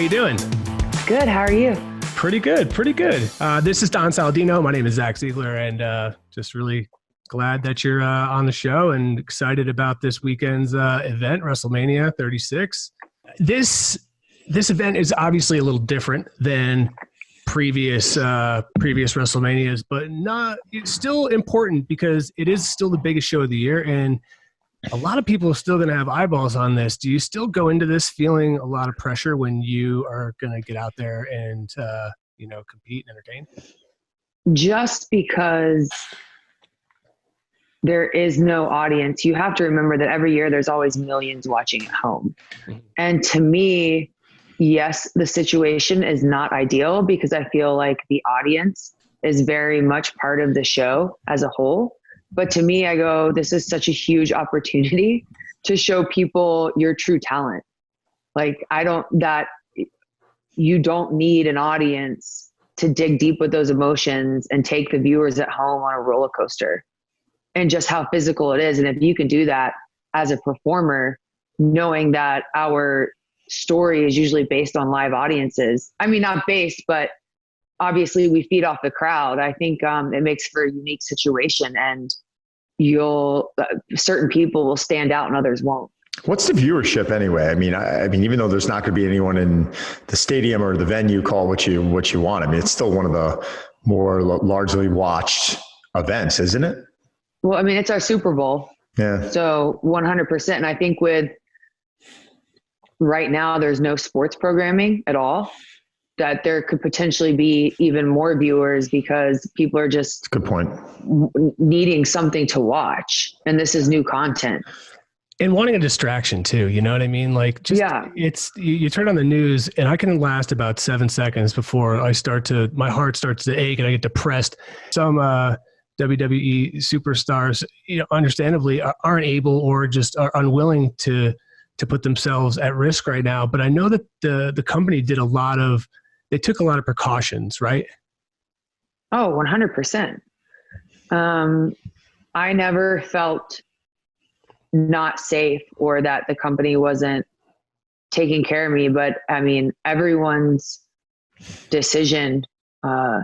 you doing? Good. How are you? Pretty good. This is Don Saladino. My name is Zach Ziegler, and just really glad that you're on the show and excited about this weekend's event, WrestleMania 36. This event is obviously a little different than previous WrestleManias, but it's still important because it is still the biggest show of the year, and a lot of people are still going to have eyeballs on this. Do you still go into this feeling a lot of pressure when you are going to get out there and compete and entertain? Just because there is no audience, you have to remember that every year there's always millions watching at home. And to me, yes, the situation is not ideal because I feel like the audience is very much part of the show as a whole. But to me, I go, this is such a huge opportunity to show people your true talent. Like, you don't need an audience to dig deep with those emotions and take the viewers at home on a roller coaster and just how physical it is. And if you can do that as a performer, knowing that our story is usually based on live audiences. I mean, not based, but obviously we feed off the crowd. I think it makes for a unique situation, and certain people will stand out and others won't. What's the viewership anyway? I mean, even though there's not going to be anyone in the stadium or the venue, call what you want. I mean, it's still one of the more largely watched events, isn't it? Well, I mean, it's our Super Bowl. Yeah. So 100%. And I think right now, there's no sports programming at all, that there could potentially be even more viewers because people are just good point, needing something to watch. And this is new content. And wanting a distraction too, you know what I mean? Like, just, it's, you turn on the news and I can last about 7 seconds before my heart starts to ache and I get depressed. Some WWE superstars, understandably aren't able or just are unwilling to put themselves at risk right now. But I know that the company took a lot of precautions, right? Oh, 100%. I never felt not safe or that the company wasn't taking care of me. But I mean, everyone's decision, I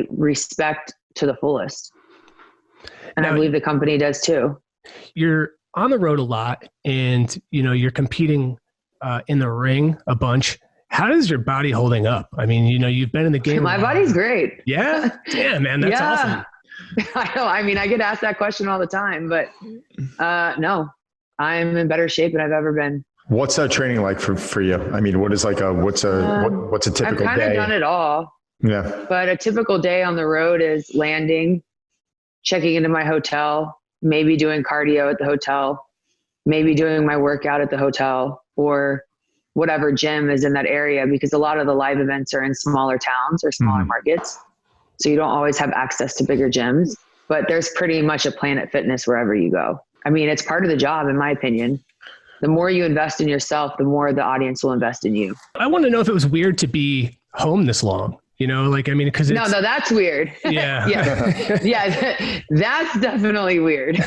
respect to the fullest. And now, I believe the company does too. You're on the road a lot and, you're competing in the ring a bunch. How is your body holding up? I mean, you've been in the game. My body's great. Yeah? Damn, man. That's awesome. I know. I mean, I get asked that question all the time, but no, I'm in better shape than I've ever been. What's that training like for you? I mean, what's a typical I've kind day? of done it all. Yeah. But a typical day on the road is landing, checking into my hotel, maybe doing cardio at the hotel, maybe doing my workout at the hotel or whatever gym is in that area, because a lot of the live events are in smaller towns or smaller markets. So you don't always have access to bigger gyms, but there's pretty much a Planet Fitness wherever you go. I mean, it's part of the job, in my opinion. The more you invest in yourself, the more the audience will invest in you. I want to know if it was weird to be home this long. Because no, that's weird. Yeah. Yeah, that's definitely weird.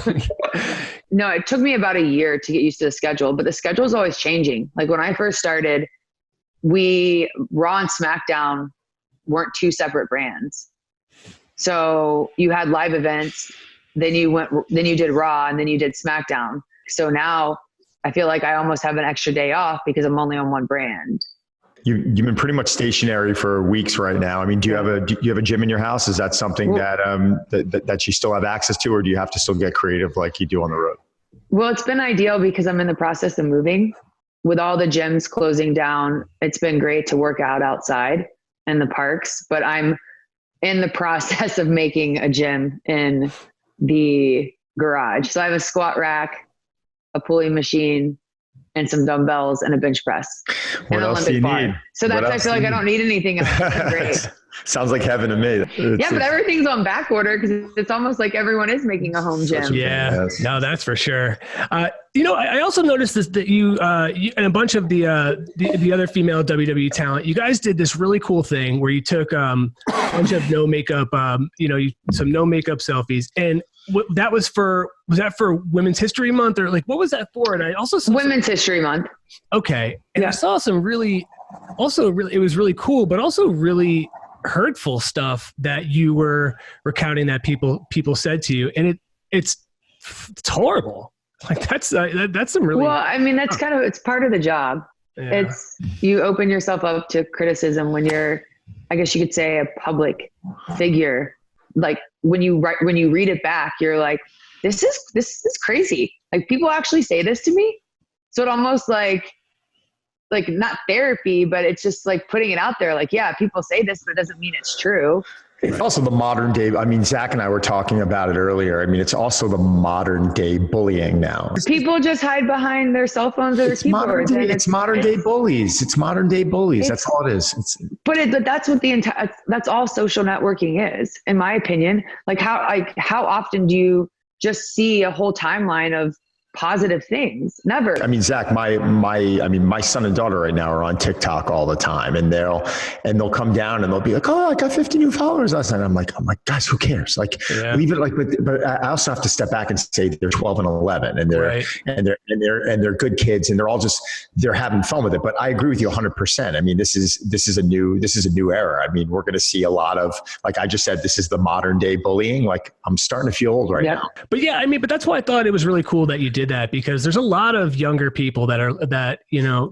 No, it took me about a year to get used to the schedule, but the schedule is always changing. Like when I first started, Raw and SmackDown weren't two separate brands. So you had live events, then you did Raw, and then you did SmackDown. So now I feel like I almost have an extra day off because I'm only on one brand. You've been pretty much stationary for weeks right now. I mean, do you have a gym in your house? Is that something that you still have access to, or do you have to still get creative like you do on the road? Well, it's been ideal because I'm in the process of moving. With all the gyms closing down, it's been great to work out outside in the parks, but I'm in the process of making a gym in the garage. So I have a squat rack, a pulley machine, and some dumbbells and a bench press. What else do you need? So that's, I feel like I don't need anything else. That's great. Sounds like heaven to me. But everything's on back order because it's almost like everyone is making a home gym. Yeah, no, that's for sure. I also noticed that you and a bunch of the other female WWE talent, you guys did this really cool thing where you took a bunch of no makeup, some no makeup selfies, and was that for Women's History Month, or like what was that for? And I also saw Women's History Month. Okay. And I saw some it was really cool, but also really hurtful stuff that you were recounting that people said to you. And it's horrible. Like that's some really, well, I mean, that's it's part of the job. Yeah. You open yourself up to criticism when you're, I guess you could say, a public figure. Like when you read it back, you're like, this is crazy. Like people actually say this to me. So it almost like not therapy, but it's just like putting it out there. Like, yeah, people say this, but it doesn't mean it's true. It's also the modern day. I mean, Zach and I were talking about it earlier. I mean, it's also the modern day bullying now. People just hide behind their cell phones or their keyboards. It's modern day bullies. It's modern day bullies. That's all it is. But that's what that's all social networking is, in my opinion. Like how often do you just see a whole timeline of positive things? Never. I mean, Zach, my son and daughter right now are on TikTok all the time, and they'll come down and they'll be like, "Oh, I got 50 new followers last night." I'm like, guys, who cares? Like, leave it. Like, but I also have to step back and say they're 12 and 11, and they're good kids, and they're having fun with it. But I agree with you 100%. I mean, this is a new era. I mean, we're going to see a lot of, like I just said, this is the modern day bullying. Like, I'm starting to feel old right now. But yeah, I mean, but that's why I thought it was really cool that you did that, because there's a lot of younger people that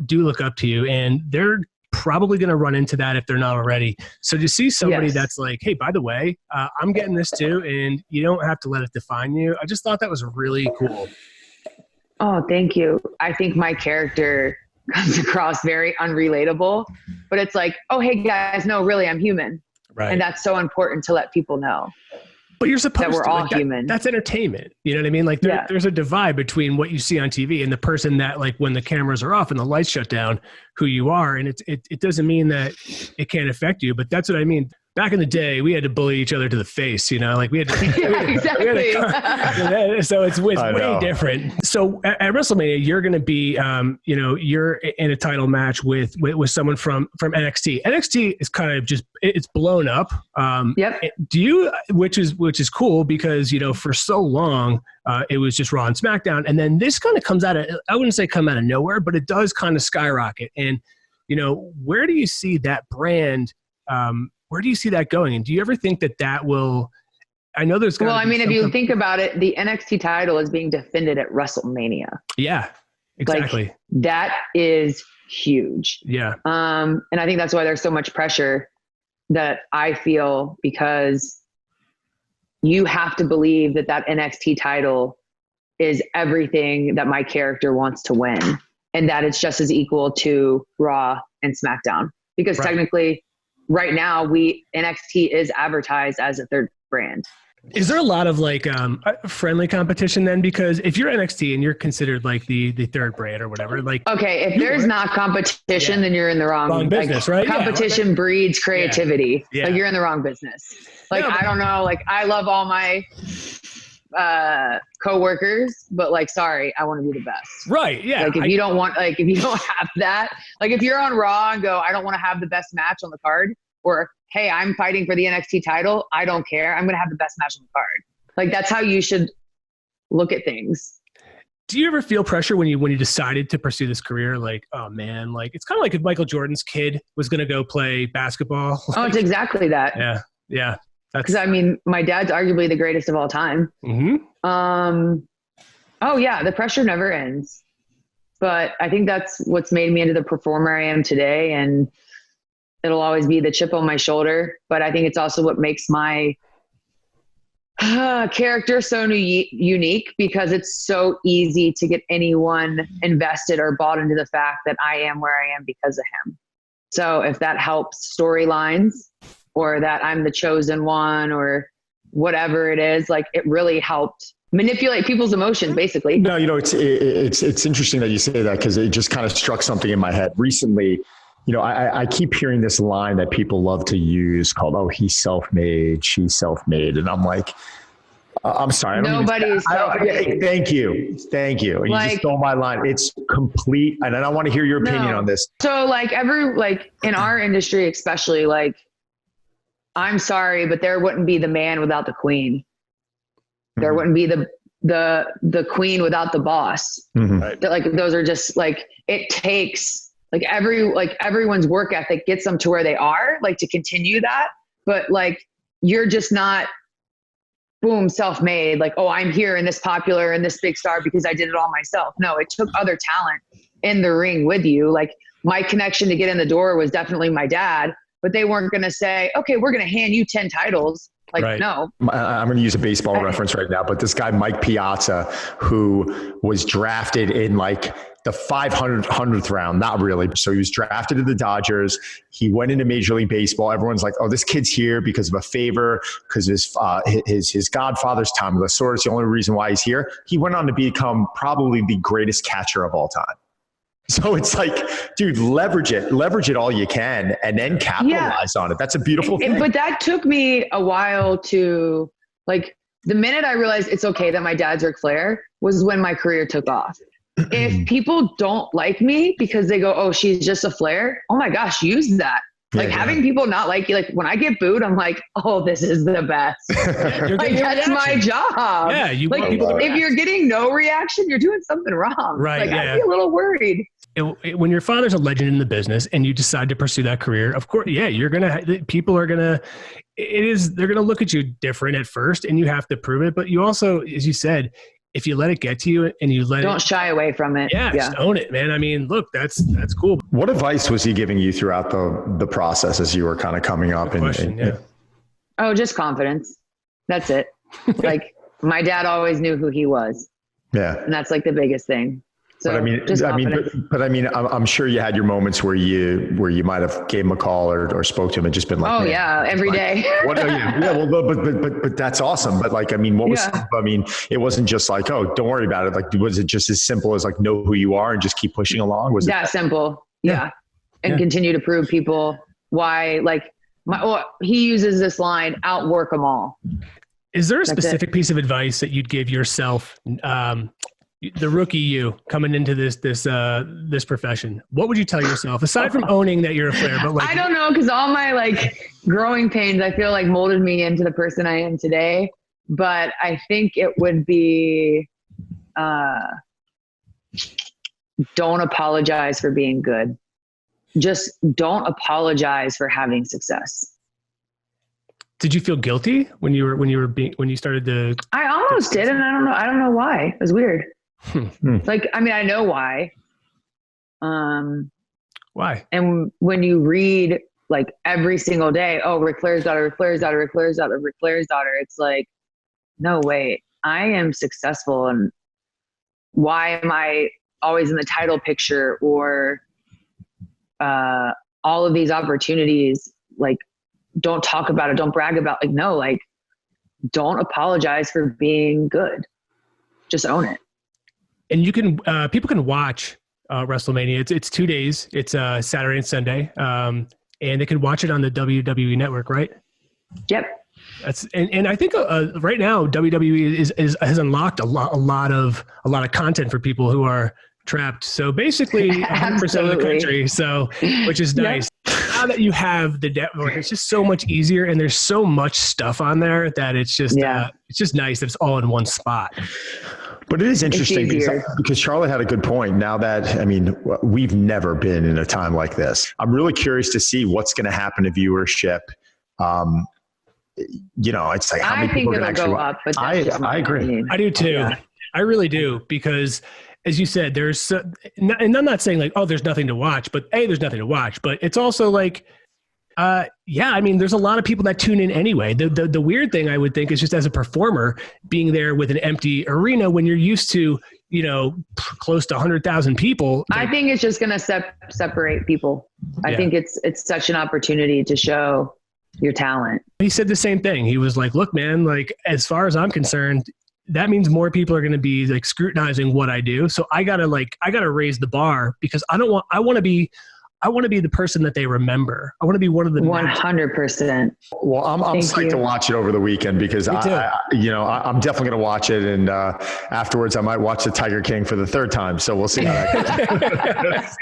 do look up to you, and they're probably going to run into that if they're not already. So to see somebody that's like, hey, by the way, I'm getting this too, and you don't have to let it define you. I just thought that was really cool. Oh, thank you. I think my character comes across very unrelatable, but it's like, oh, hey guys, no, really, I'm human. Right. And that's so important to let people know. But you're supposed that we're to. all like, human. That's entertainment. You know what I mean? Like there's a divide between what you see on TV and the person that, like, when the cameras are off and the lights shut down, who you are. And it doesn't mean that it can't affect you, but that's what I mean. Back in the day, we had to bully each other to the face, like we had to. Exactly. So it's way different. So at WrestleMania, you're going to be, you're in a title match with someone from NXT. NXT is kind of it's blown up. Which is cool because, for so long, it was just Raw and SmackDown. And then this kind of comes out of, I wouldn't say come out of nowhere, but it does kind of skyrocket. And, where do you see that brand, where do you see that going? And do you ever think that will, I know there's well, I mean, if you think about it, the NXT title is being defended at WrestleMania. Yeah, exactly. Like, that is huge. Yeah. And I think that's why there's so much pressure that I feel, because you have to believe that NXT title is everything that my character wants to win, and that it's just as equal to Raw and SmackDown, because technically right now NXT is advertised as a third brand. Is there a lot of friendly competition then? Because if you're NXT and you're considered like the third brand or whatever, like, okay, if there's not competition, then you're in the wrong business, right? Competition breeds creativity. Yeah. Like, you're in the wrong business. Like, I don't know. Like, I love all my coworkers, but sorry, I want to be the best. Right. Yeah. Like, if you don't have that, like, if you're on Raw and go, I don't want to have the best match on the card, or, hey, I'm fighting for the NXT title, I don't care, I'm going to have the best match on the card. Like, that's how you should look at things. Do you ever feel pressure when you decided to pursue this career? Like, oh man, like, it's kind of like if Michael Jordan's kid was going to go play basketball. Oh, it's exactly that. Yeah. Yeah. Because, I mean, my dad's arguably the greatest of all time. Mm-hmm. Oh yeah, the pressure never ends. But I think that's what's made me into the performer I am today, and it'll always be the chip on my shoulder. But I think it's also what makes my character so unique, because it's so easy to get anyone invested or bought into the fact that I am where I am because of him. So if that helps storylines, or that I'm the chosen one, or whatever it is, like, it really helped manipulate people's emotions, basically. No, it's interesting that you say that, because it just kind of struck something in my head recently. I keep hearing this line that people love to use called, "Oh, he's self-made, she's self-made," and I'm like, I'm sorry. Nobody's self-made. Thank you. And you just stole my line. It's complete, and I want to hear your opinion on this. So in our industry, especially, I'm sorry, but there wouldn't be the man without the queen. There wouldn't be the queen without the boss. Mm-hmm. Like those are just like, it takes like everyone's work ethic gets them to where they are, like to continue that. But like, you're just not boom, self-made. Like, oh, I'm here and this popular and this big star because I did it all myself. No, it took other talent in the ring with you. Like my connection to get in the door was definitely my dad, but they weren't going to say, okay, we're going to hand you 10 titles. Like, right. No. I'm going to use a baseball reference right now, but this guy, Mike Piazza, who was drafted in like the 500th round, not really. So he was drafted to the Dodgers. He went into Major League Baseball. Everyone's like, oh, this kid's here because of a favor, because his godfather's Tommy Lasorda is the only reason why he's here. He went on to become probably the greatest catcher of all time. So it's like, dude, leverage it all you can, and then capitalize on it. That's a beautiful thing. But that took me a while to, like, the minute I realized it's okay that my dad's Ric Flair was when my career took off. If people don't like me because they go, oh, she's just a Flair. Oh my gosh, use that. Like having people not like you, like when I get booed, I'm like, oh, this is the best. Like, that's my job. Yeah, you like, want people to if you're getting no reation, you're doing something wrong. Right. Like, I'd be a little worried. When your father's a legend in the business and you decide to pursue that career, of course, yeah, people are gonna they're gonna look at you different at first, and you have to prove it. But you also, as you said, if you let it get to you and you don't shy away from it. Yeah, just own it, man. I mean, look, that's cool. What advice was he giving you throughout the process as you were kind of coming up? Oh, just confidence. That's it. Like my dad always knew who he was. Yeah. And that's like the biggest thing. So but I'm sure you had your moments where you might have gave him a call or spoke to him and just been like, oh yeah, every day. But that's awesome. But like, I mean, it wasn't just like, oh, don't worry about it. Like, was it just as simple as like, know who you are and just keep pushing along? Was that simple? Yeah. And continue to prove people why, like he uses this line, outwork them all. Is there a specific piece of advice that you'd give yourself, the rookie you coming into this profession? What would you tell yourself aside from owning that you're a Flair? But like, I don't know, because all my like growing pains, I feel like molded me into the person I am today. But I think it would be, don't apologize for being good. Just don't apologize for having success. Did you feel guilty when you started to? I almost did, and I don't know why. It was weird. Like, I mean, I know why. Why? And when you read like every single day, oh, Ric Flair's daughter, Ric Flair's daughter, Ric Flair's daughter, Ric Flair's daughter, it's like, no, wait, I am successful, and why am I always in the title picture or all of these opportunities? Like, don't talk about it, don't brag about, like, no, like, don't apologize for being good. Just own it. And you can, people can watch WrestleMania. It's 2 days. It's Saturday and Sunday. And they can watch it on the WWE Network, right? Yep. And I think right now WWE has unlocked a lot of content for people who are trapped. So basically 100% of the country. So, which is nice. Yep. Now that you have the network, it's just so much easier, and there's so much stuff on there that it's just nice that it's all in one spot. But it is interesting because Charlotte had a good point. Now that, I mean, we've never been in a time like this. I'm really curious to see what's going to happen to viewership. It's like how many people are going to actually go up. But I agree. I do too. Yeah. I really do, because as you said, and I'm not saying like, oh, there's nothing to watch, but there's nothing to watch, but it's also like, I mean, there's a lot of people that tune in anyway. The weird thing I would think is just as a performer being there with an empty arena when you're used to, close to 100,000 people. I think it's just going to separate people. I think it's such an opportunity to show your talent. He said the same thing. He was like, look, man, like, as far as I'm concerned, that means more people are going to be like scrutinizing what I do. So I gotta raise the bar, because I want to be the person that they remember. I want to be one of the 100%. Well, I'm psyched to watch it over the weekend, because I'm definitely going to watch it. And afterwards I might watch the Tiger King for the third time. So we'll see how that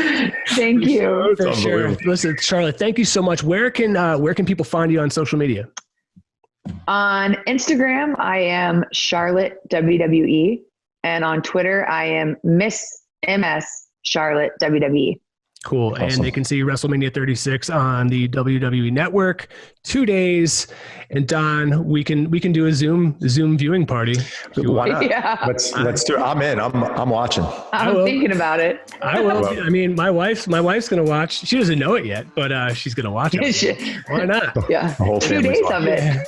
goes. Thank you. For sure. Listen, Charlotte, thank you so much. Where can people find you on social media? On Instagram, I am Charlotte WWE. And on Twitter, I am Miss MS Charlotte WWE. Cool. Awesome. And they can see WrestleMania 36 on the WWE Network, 2 days. And Don, we can do a Zoom viewing party. Why not? Yeah. Let's do it. I'm in. I'm watching. I'm thinking about it. I will. I mean, my wife's going to watch. She doesn't know it yet, but she's going to watch it. Why not? Yeah. The whole 2 days of it.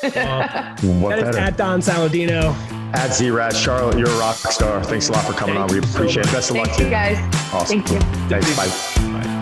Well, that is at Don Saladino. At Z-Raz. Charlotte, you're a rock star. Thanks a lot for coming on. We appreciate it. Best of luck to you. Thank you guys. Awesome. Thank you. Thanks. Bye. Bye.